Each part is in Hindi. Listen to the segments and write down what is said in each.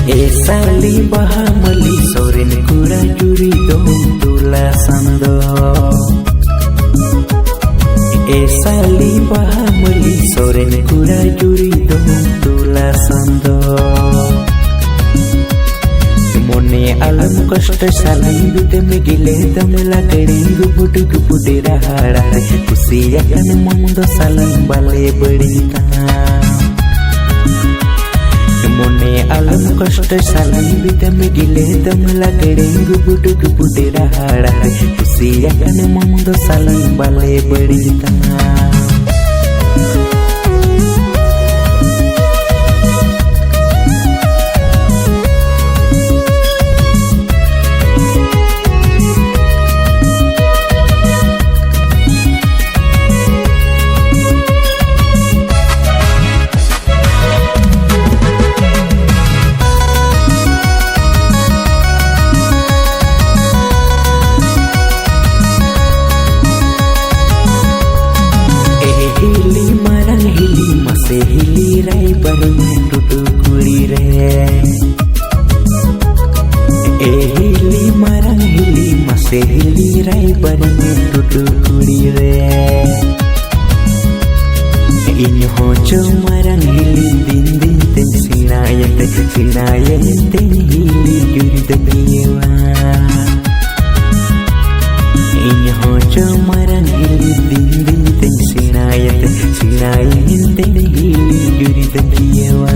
ए साली बहामली सोरेन कुरा जुरी दो तुला संदो ए साली बहामली सोरेन कुरा जुरी दो तुला संदो मोने आलम कष्ट साली बिते में गिले दम लागड़ी गुबुट गुबुटे रहाड़ा कुसिया कन मुंदो सालन बाले बड़ी मोने आलम कष्ट साली बिते में गिले दम लागड़ी गुबुट गुबुटे रहाड़ा कुसिया कन मुंदो सालन बाले बड़ी हिली राय पर में टूटू कुड़ी रे ए हिली मरंग हिली मसे हिली राय पर में टूटू कुड़ी रे इन हो चो मरंग हिली दिन दिन ते सिनायत हिली जुरी दबियवा इन हो चो मरंग हिली दिन दिन ते सिनायत हिली जुरी दबियवा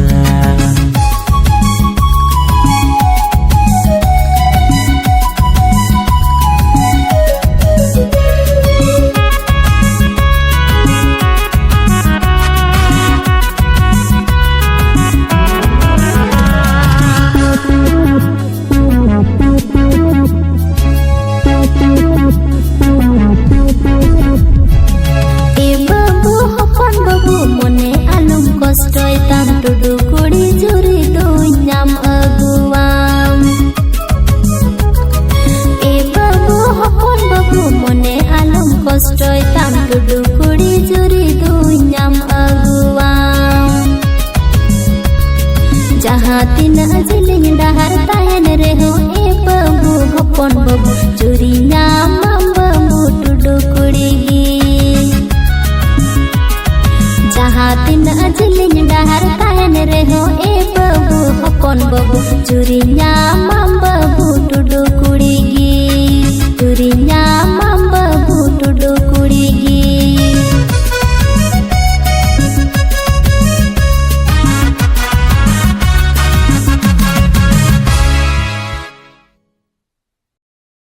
जहाँ तीन जिलिंग डहर तायन रे हो ए बबू हपन बबू चोरी नाम बबू टुडू कुड़ी जहाँ तीन जिलिंग डहर तायन रे हो ए बबू हपन बबू चोरी नाम